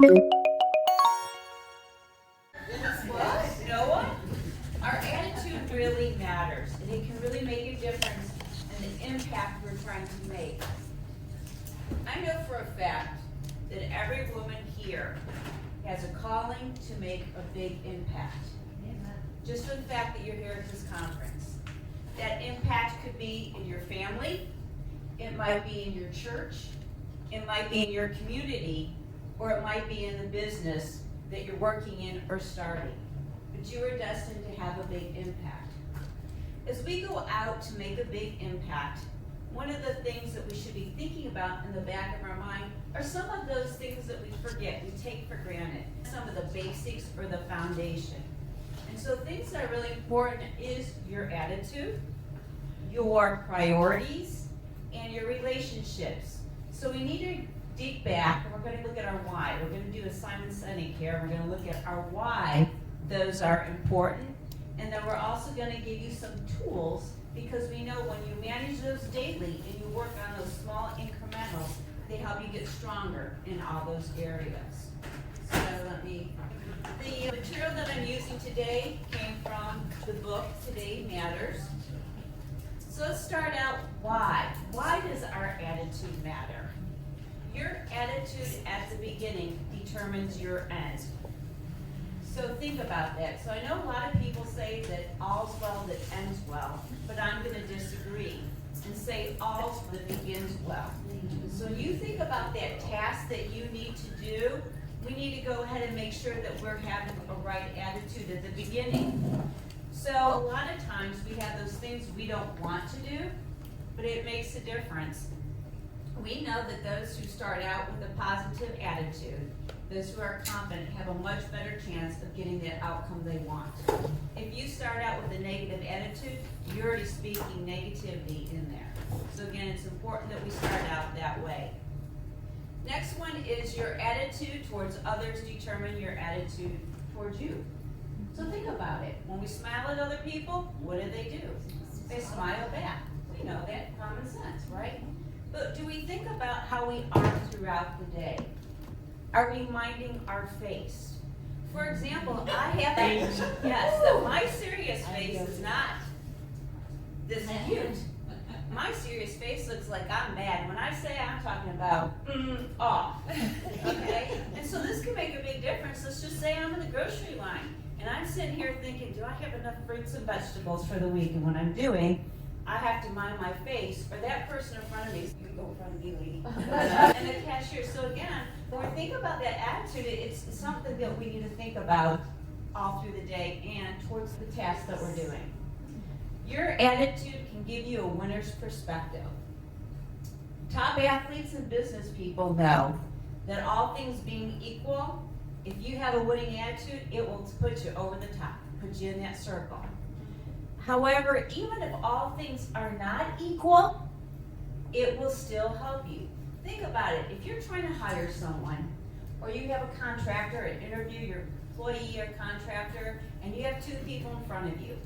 You know what? Our attitude really matters, and it can really make a difference in the impact we're trying to make. I know for a fact that every woman here has a calling to make a big impact. Just for the fact that you're here at this conference. That impact could be in your family, it might be in your church, it might be in your community, or it might be in the business that you're working in or starting. But you are destined to have a big impact. As we go out to make a big impact, one of the things that we should be thinking about in the back of our mind are some of those things that we forget, we take for granted. Some of the basics or the foundation. And so things that are really important is your attitude, your priorities, and your relationships. So we need to dig back, and we're going to look at our why. We're going to do a Simon Sinek here. We're going to look at our why those are important. And then we're also going to give you some tools, because we know when you manage those daily and you work on those small incrementals, they help you get stronger in all those areas. So the material that I'm using today came from the book Today Matters. So let's start out why. Why does our attitude matter? Your attitude at the beginning determines your end. So think about that. So I know a lot of people say that all's well that ends well, but I'm going to disagree and say all's that begins well. So when you think about that task that you need to do, we need to go ahead and make sure that we're having a right attitude at the beginning. So a lot of times we have those things we don't want to do, but it makes a difference. We know that those who start out with a positive attitude, those who are confident, have a much better chance of getting the outcome they want. If you start out with a negative attitude, you're already speaking negativity in there. So again, it's important that we start out that way. Next one is your attitude towards others determine your attitude towards you. So think about it. When we smile at other people, what do? They smile back. We know that, common sense, right? But do we think about how we are throughout the day? Are we minding our face? For example, I have my serious face is not this cute. My serious face looks like I'm mad. When I say I'm talking about off, okay? And so this can make a big difference. Let's just say I'm in the grocery line, and I'm sitting here thinking, do I have enough fruits and vegetables for the week? And when I'm doing, I have to mind my face, or that person in front of me, you go in front of me, lady, and the cashier. So again, when we think about that attitude, it's something that we need to think about all through the day and towards the task that we're doing. Your attitude can give you a winner's perspective. Top athletes and business people know that all things being equal, if you have a winning attitude, it will put you over the top, put you in that circle. However, even if all things are not equal, it will still help you. Think about it. If you're trying to hire someone, or you have a contractor, an interview, your employee or contractor, and you have two people in front of you.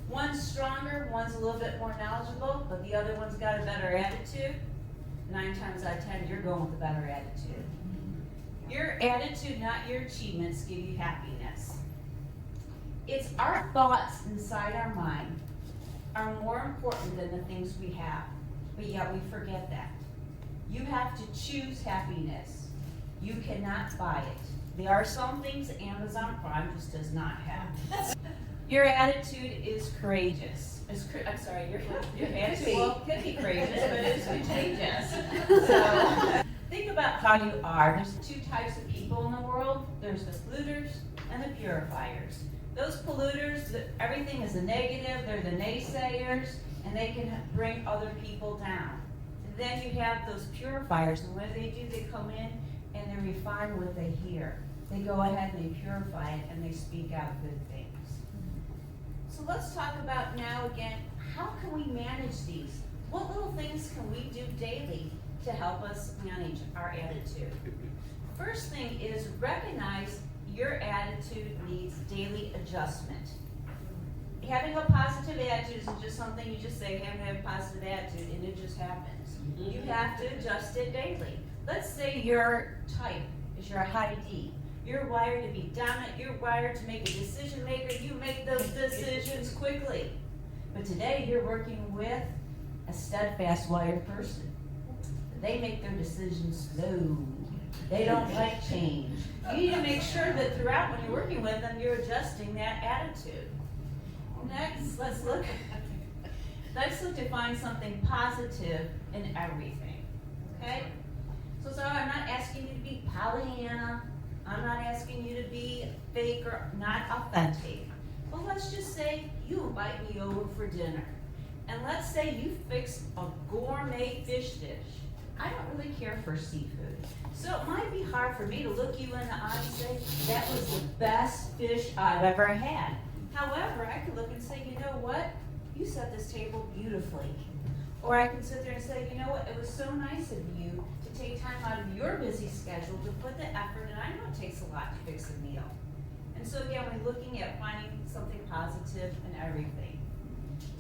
One's stronger, one's a little bit more knowledgeable, but the other one's got a better attitude. 9 times out of 10, you're going with a better attitude. Your attitude, not your achievements, give you happiness. It's our thoughts inside our mind are more important than the things we have, but yet we forget that. You have to choose happiness. You cannot buy it. There are some things Amazon Prime just does not have. Your attitude is courageous. Your attitude could be courageous, but it's contagious. So think about how you are. There's 2 types of people in the world. There's the polluters and the purifiers. Those polluters, everything is a negative, they're the naysayers, and they can bring other people down. And then you have those purifiers, and what do? They come in and they refine what they hear. They go ahead and they purify it, and they speak out good things. So let's talk about now again, how can we manage these? What little things can we do daily to help us manage our attitude? First thing is recognize your attitude needs daily adjustment. Having a positive attitude isn't just something you just say, have a positive attitude, and it just happens. You have to adjust it daily. Let's say your type is you're a high D. You're wired to be dominant, you're wired to make a decision maker, you make those decisions quickly. But today you're working with a steadfast wired person. They make their decisions slow. They don't like change. You need to make sure that throughout when you're working with them, you're adjusting that attitude. Next, let's look to find something positive in everything. Okay? So I'm not asking you to be Pollyanna. I'm not asking you to be fake or not authentic. Well, let's just say you invite me over for dinner. And let's say you fix a gourmet fish dish. I don't really care for seafood. So it might be hard for me to look you in the eye and say, that was the best fish I've ever had. However, I could look and say, you know what? You set this table beautifully. Or I can sit there and say, you know what? It was so nice of you to take time out of your busy schedule to put the effort, and I know it takes a lot to fix a meal. And so again, we're looking at finding something positive in everything.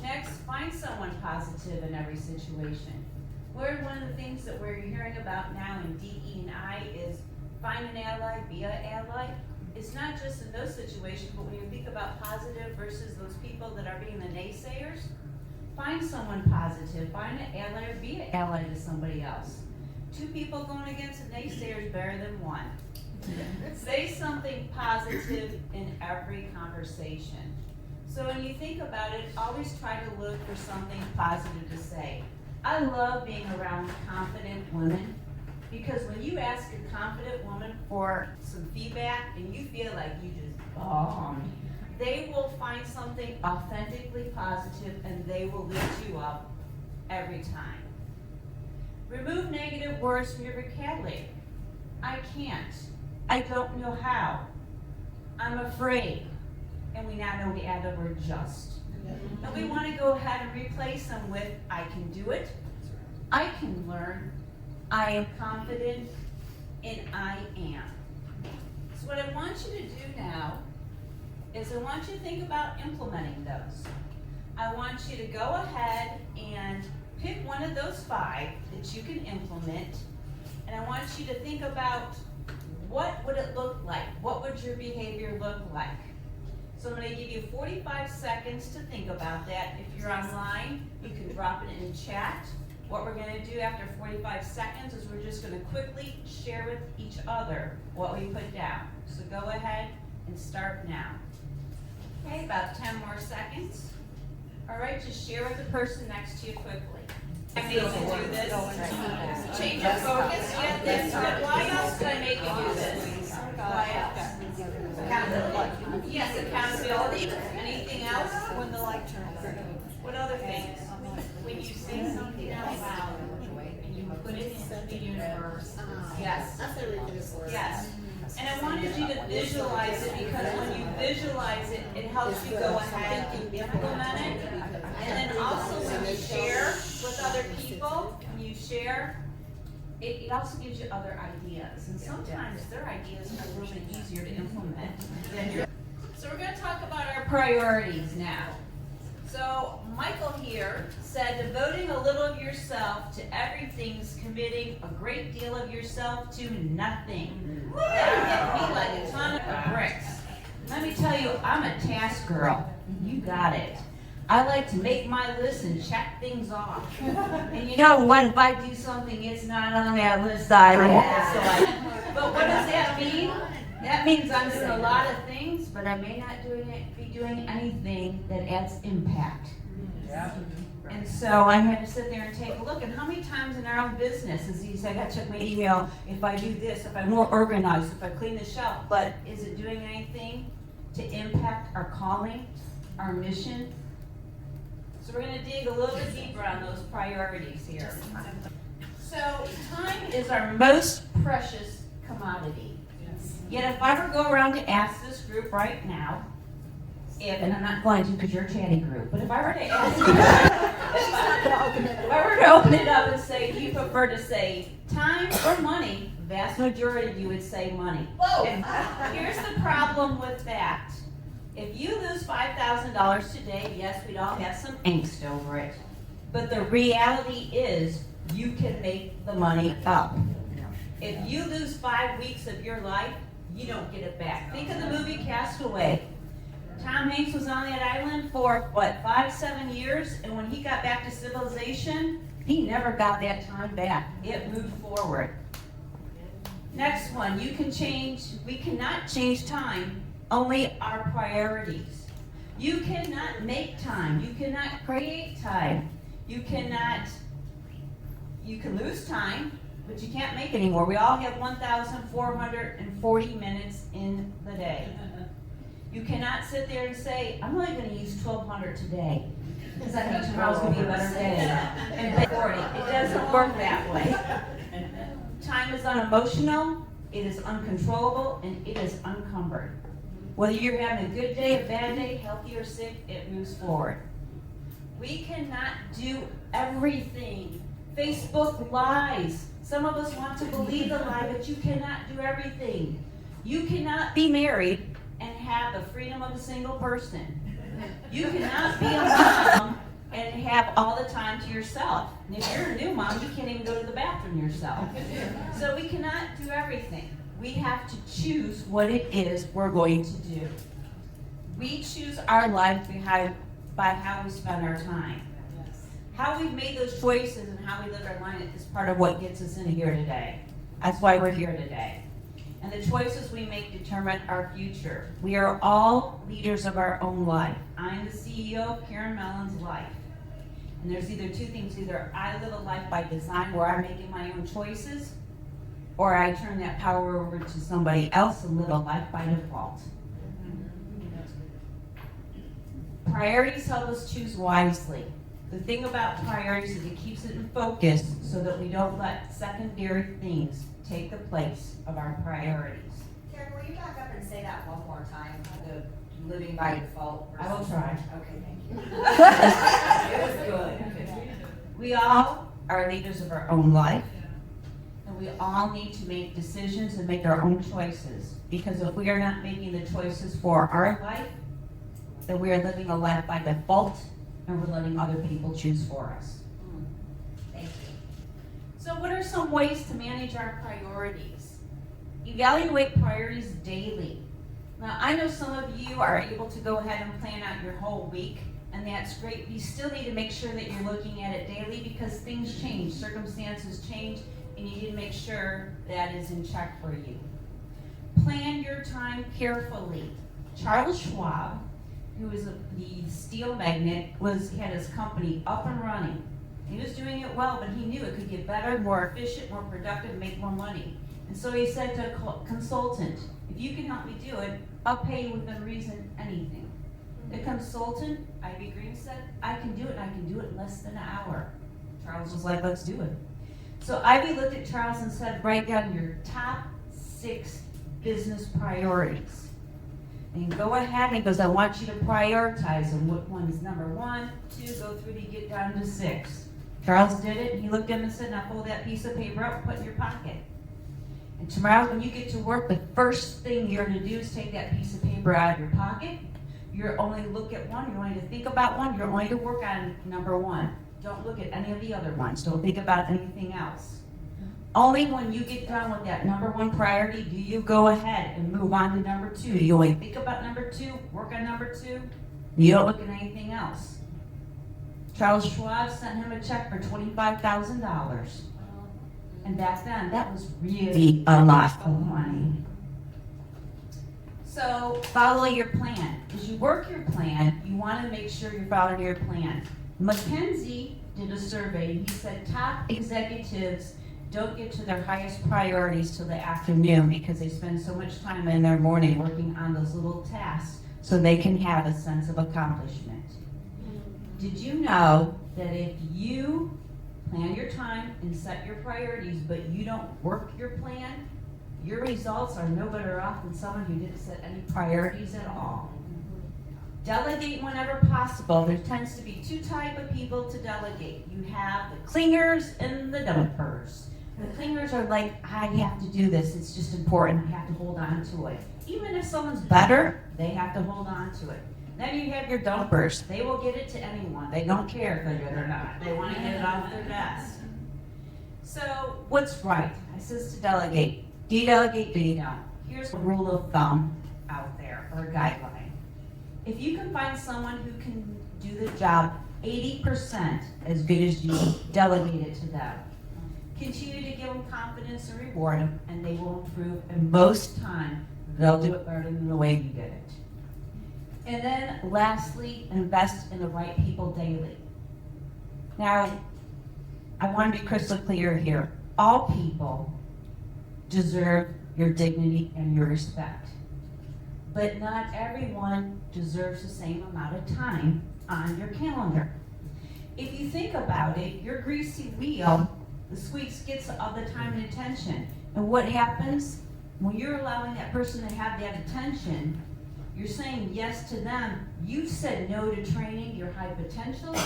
Next, find someone positive in every situation. One of the things that we're hearing about now in DE and I is find an ally, be an ally. It's not just in those situations, but when you think about positive versus those people that are being the naysayers, find someone positive, find an ally or be an ally to somebody else. Two people going against a naysayer is better than one. Say something positive in every conversation. So when you think about it, always try to look for something positive to say. I love being around confident women because when you ask a confident woman for some feedback and you feel like you just bombed, they will find something authentically positive and they will lift you up every time. Remove negative words from your vocabulary. I can't. I don't know how. I'm afraid. And we now know we add the word just. And we want to go ahead and replace them with I can do it, I can learn, I am confident, and I am. So what I want you to do now is I want you to think about implementing those. I want you to go ahead and pick one of those 5 that you can implement, and I want you to think about what would it look like? What would your behavior look like? So I'm going to give you 45 seconds to think about that. If you're online, you can drop it in chat. What we're going to do after 45 seconds is we're just going to quickly share with each other what we put down. So go ahead and start now. Okay, about 10 more seconds. All right, just share with the person next to you quickly. I need to do this. Change your focus. Yeah, that's good. Why else did I make you do this? Why else? Accountability. Yes, accountability. Anything else? When the light turns. What other things? When you say something out loud and you put it into the universe. Yes. Yes. And I wanted you to visualize it because when you visualize it, it helps you go ahead and implement it. And then also when you share with other people, when you share, it also gives you other ideas. And sometimes their ideas are really easier to implement than yours. So we're going to talk about our priorities now. So Michael here said devoting a little of yourself to everything's committing a great deal of yourself to nothing. That hit me like a ton of bricks. Let me tell you, I'm a task girl. You got it. I like to make my list and check things off. And you know what? If I do something it's not on that list, I won't. But what does that mean? That means I'm doing a lot of things, but I may not be doing anything that adds impact. Yeah. And so I had to sit there and take a look. And how many times in our own business is he said, I got to check my email, if I do this, if I'm more organized, if I clean the shelf, but is it doing anything to impact our calling, our mission? So we're going to dig a little bit deeper on those priorities here. So time is our most precious commodity. Yet if I were to go around to ask this group right now, and I'm not going to because you're a chatty group, but if I were to ask you, if I were to open it up and say, do you prefer to say time or money, the vast majority of you would say money. Whoa! And here's the problem with that. If you lose $5,000 today, yes, we'd all have some angst over it. But the reality is, you can make the money up. If you lose 5 weeks of your life, you don't get it back. Think of the movie Castaway. Tom Hanks was on that island for, 5-7 years, and when he got back to civilization, he never got that time back. It moved forward. Next one, we cannot change time, only our priorities. You cannot make time. You cannot create time. You can lose time, but you can't make any more. We all have 1,440 minutes in the day. You cannot sit there and say, I'm only going to use 1,200 today, because I think tomorrow's going to be a better day. And 40. It doesn't work that way. Time is unemotional, it is uncontrollable, and it is unencumbered. Whether you're having a good day, a bad day, healthy or sick, it moves forward. We cannot do everything. Facebook lies. Some of us want to believe the lie, but you cannot do everything. You cannot be married and have the freedom of a single person. You cannot be a mom and have all the time to yourself. And if you're a new mom, you can't even go to the bathroom yourself. So we cannot do everything. We have to choose what it is we're going to do. We choose our life by how we spend our time. How we've made those choices and how we live our life is part of what gets us in here today. That's why we're here today. And the choices we make determine our future. We are all leaders of our own life. I'm the CEO of Karen Mellen's life. And there's either two things. Either I live a life by design where I'm making my own choices, or I turn that power over to somebody else and live a life by default. Priorities help us choose wisely. The thing about priorities is it keeps it in focus so that we don't let secondary things take the place of our priorities. Karen, will you back up and say that one more time? The living by default. I will try. Okay, thank you. It was good. We all are leaders of our own life, and we all need to make decisions and make our own choices. Because if we are not making the choices for our life, then we are living a life by default, and we're letting other people choose for us. Thank you. So what are some ways to manage our priorities? Evaluate priorities daily. Now, I know some of you are able to go ahead and plan out your whole week, and that's great. You still need to make sure that you're looking at it daily because things change, circumstances change, and you need to make sure that is in check for you. Plan your time carefully. Charles Schwab, who is the steel magnate, had his company up and running. He was doing it well, but he knew it could get better, more efficient, more productive, make more money. And so he said to a consultant, if you can help me do it, I'll pay you within reason anything. The consultant, Ivy Green, said, I can do it, and I can do it in less than an hour. Charles was like, let's do it. So Ivy looked at Charles and said, write down your top 6 business priorities. And go ahead, and he goes, I want you to prioritize them. What one is number 1, 2, go through to get down to 6. Charles did it, and he looked at him and said, now fold that piece of paper up and put it in your pocket. And tomorrow when you get to work, the first thing you're going to do is take that piece of paper out of your pocket. You're only to look at one, you're only to think about one, you're only to work on number 1. Don't look at any of the other ones. Don't think about anything else. Only when you get done with that number 1 priority do you go ahead and move on to number 2. You only think about number 2, work on number 2, you don't look at anything else. Charles Schwab sent him a check for $25,000. And back then, that was really a lot of money. So follow your plan. As you work your plan, you want to make sure you're following your plan. McKinsey did a survey. He said top executives don't get to their highest priorities till the afternoon because they spend so much time in their morning working on those little tasks so they can have a sense of accomplishment. Did you know that if you plan your time and set your priorities, but you don't work your plan, your results are no better off than someone who didn't set any priorities at all. Delegate whenever possible. There tends to be 2 types of people to delegate. You have the clingers and the dumpers. The clingers are like, I have to do this, it's just important, I have to hold on to it. Even if someone's better, they have to hold on to it. Then you have your dumpers. They will get it to anyone. They don't care if they're good or not. They want to get it off their desk. So what's right? I says to delegate. Do you delegate? Do you don't? Here's a rule of thumb out there, or a guideline. If you can find someone who can do the job 80% as good as you, delegate it to them. Continue to give them confidence and reward them, and they will improve. And most time, they'll do it better than the way you did it. And then lastly, invest in the right people daily. Now, I want to be crystal clear here. All people deserve your dignity and your respect. But not everyone deserves the same amount of time on your calendar. If you think about it, your greasy wheel, the squeaks gets all the time and attention. And what happens when you're allowing that person to have that attention? You're saying yes to them. You said no to training your high potential,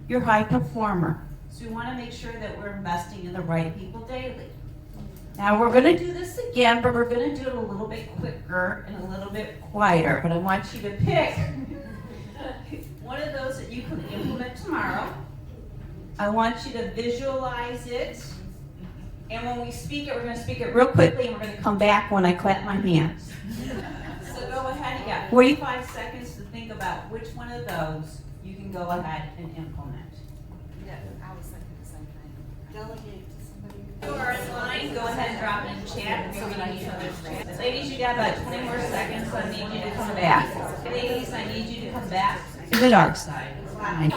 your high performer. So we want to make sure that we're investing in the right people daily. Now we're going to do this again, but we're going to do it a little bit quicker and a little bit quieter. But I want you to pick one of those that you can implement tomorrow. I want you to visualize it. And when we speak it, we're going to speak it real quickly, and we're going to come back when I clap my hands. So go ahead. You got 45 seconds to think about which one of those you can go ahead and implement. Yeah, I was thinking the same thing. Delegate to somebody. Who are in line, go ahead and drop it in the chat. So we need each other's. Ladies, you got about 20 more seconds, so I need you to come back. Ladies, I need you to come back to the dark side. It's hard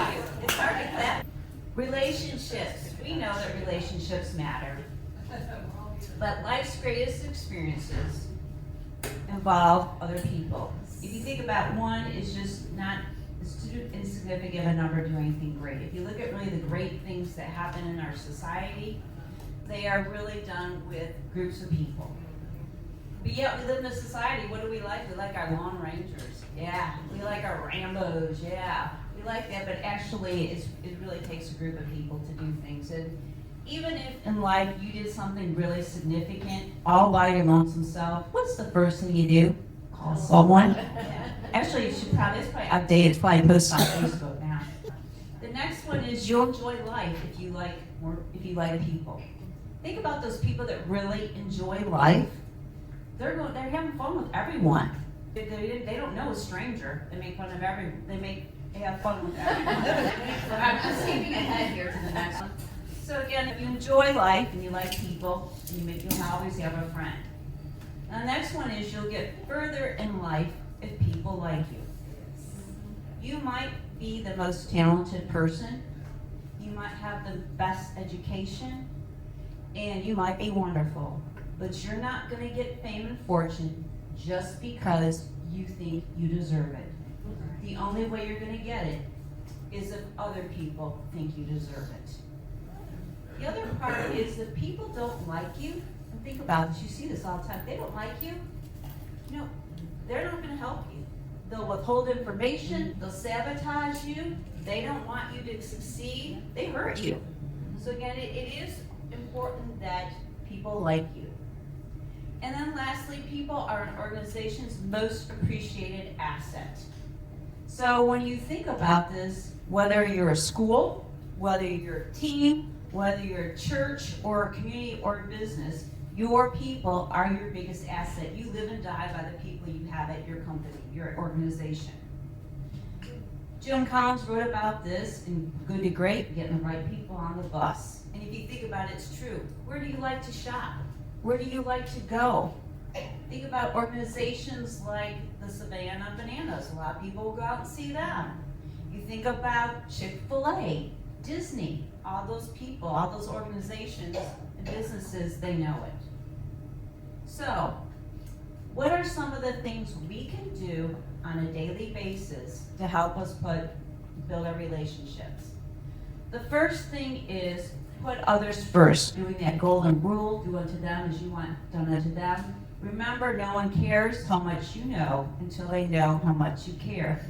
to clap. Relationships. We know that relationships matter. But life's greatest experiences involve other people. If you think about one, it's just not, it's too insignificant a number doing anything great. If you look at really the great things that happen in our society, they are really done with groups of people. But yet we live in a society, what do we like? We like our Lone Rangers. Yeah. We like our Rambos. Yeah. We like that, but actually it really takes a group of people to do things. And even if in life you did something really significant all by your lonesome self, what's the first thing you do? Call someone. Actually, you should probably, it's probably outdated, it's probably posted on Facebook now. The next one is you'll enjoy life if you like people. Think about those people that really enjoy life. They're having fun with everyone. They don't know a stranger. They make fun of they have fun with everyone. I'm just skipping ahead here to the next one. So again, if you enjoy life and you like people, you'll always have a friend. And the next one is you'll get further in life if people like you. You might be the most talented person, you might have the best education, and you might be wonderful, but you're not going to get fame and fortune just because you think you deserve it. The only way you're going to get it is if other people think you deserve it. The other part is if people don't like you, and think about this, you see this all the time, they don't like you, they're not going to help you. They'll withhold information, they'll sabotage you, they don't want you to succeed, they hurt you. So again, it is important that people like you. And then lastly, people are an organization's most appreciated asset. So when you think about this, whether you're a school, whether you're a team, whether you're a church or a community or a business, your people are your biggest asset. You live and die by the people you have at your company, your organization. Jim Collins wrote about this in Good to Great, getting the right people on the bus. And if you think about it, it's true. Where do you like to shop? Where do you like to go? Think about organizations like the Savannah Bananas. A lot of people will go out and see them. You think about Chick-fil-A, Disney, all those people, all those organizations and businesses, they know it. So, what are some of the things we can do on a daily basis to help us build our relationships? The first thing is put others first. Doing that golden rule, do unto them as you want done unto them. Remember, no one cares how much you know until they know how much you care.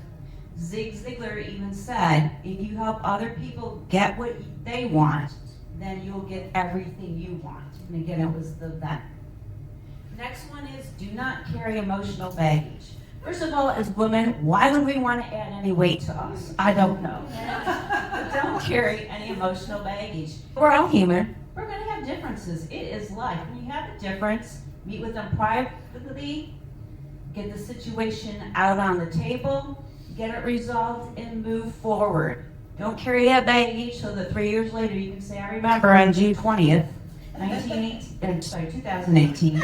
Zig Ziglar even said, if you help other people get what they want, then you'll get everything you want. And again, it was the then. Next one is do not carry emotional baggage. First of all, as women, why would we want to add any weight to us? I don't know. But don't carry any emotional baggage. We're all human. We're going to have have differences. It is life. When you have a difference, meet with them privately, get the situation out on the table, get it resolved, and move forward. Don't carry that baggage so that 3 years later you can say, I remember on June 20th, 2018,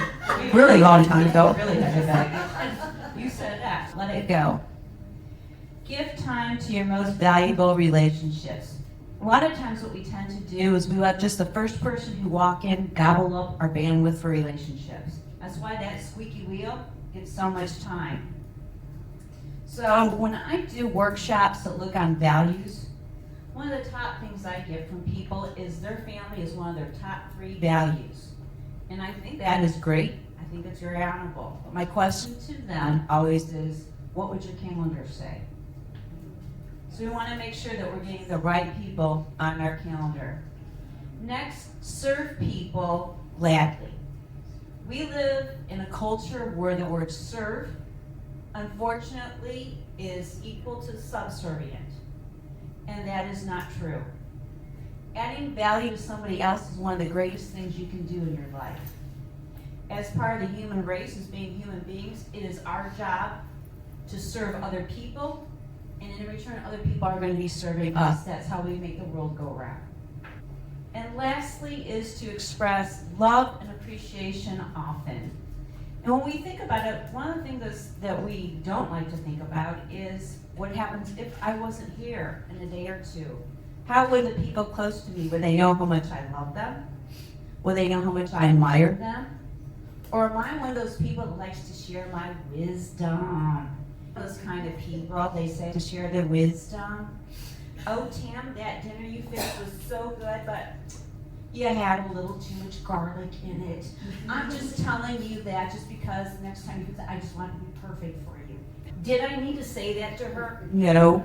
really long time ago, really heavy baggage. You said that, let it go. Give time to your most valuable relationships. A lot of times what we tend to do is we let just the first person who walk in gobble up our bandwidth for relationships. That's why that squeaky wheel gets so much time. So when I do workshops that look on values, one of the top things I get from people is their family is one of their top 3 values. And I think that is great. I think it's very honorable. But my question to them always is, what would your calendar say? So we want to make sure that we're getting the right people on our calendar. Next, serve people gladly. We live in a culture where the word serve, unfortunately, is equal to subservient. And that is not true. Adding value to somebody else is one of the greatest things you can do in your life. As part of the human race, as being human beings, it is our job to serve other people, and in return, other people are going to be serving us. That's how we make the world go round. And lastly is to express love and appreciation often. And when we think about it, one of the things that we don't like to think about is what happens if I wasn't here in a day or two. How would the people close to me, would they know how much I love them? Would they know how much I admire them? Or am I one of those people that likes to share my wisdom? Those kind of people, they say to share their wisdom. Oh, Tam, that dinner you fixed was so good, but you had a little too much garlic in it. I'm just telling you that just because next time you fix it, I just want it to be perfect for you. Did I need to say that to her? No.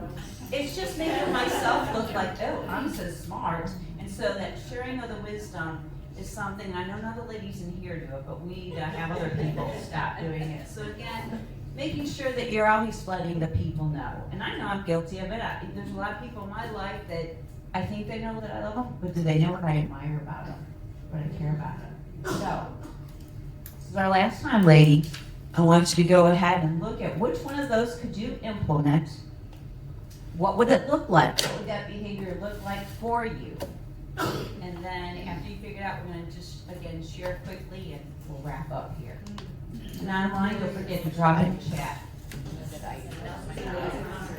It's just making myself look like, oh, I'm so smart. And so that sharing of the wisdom is something, I know none of the ladies in here do it, but we need to have other people stop doing it. So again, making sure that you're always letting the people know. And I know I'm guilty of it. There's a lot of people in my life that I think they know that I love them, but do they know what I admire about them, what I care about them? So, this is our last time, lady. I want you to go ahead and look at which one of those could you implement. What would it look like? What would that behavior look like for you? And then after you figure it out, we're going to just, again, share quickly and we'll wrap up here. And online, don't forget to drop in the chat.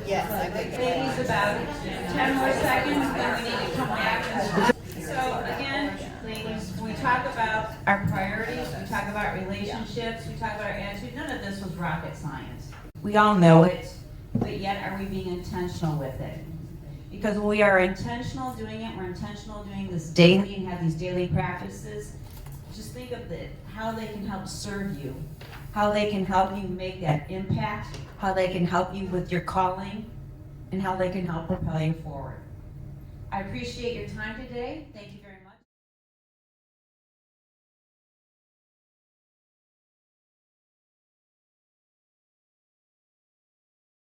Yes. Ladies, about 10 more seconds, then we need to come back. So again, ladies, when we talk about our priorities, we talk about relationships, we talk about our attitude, none of this was rocket science. We all know it, but yet are we being intentional with it? Because when we are intentional doing it, we're intentional doing this daily and have these daily practices, just think of how they can help serve you, how they can help you make that impact, how they can help you with your calling, and how they can help propel you forward. I appreciate your time today. Thank you.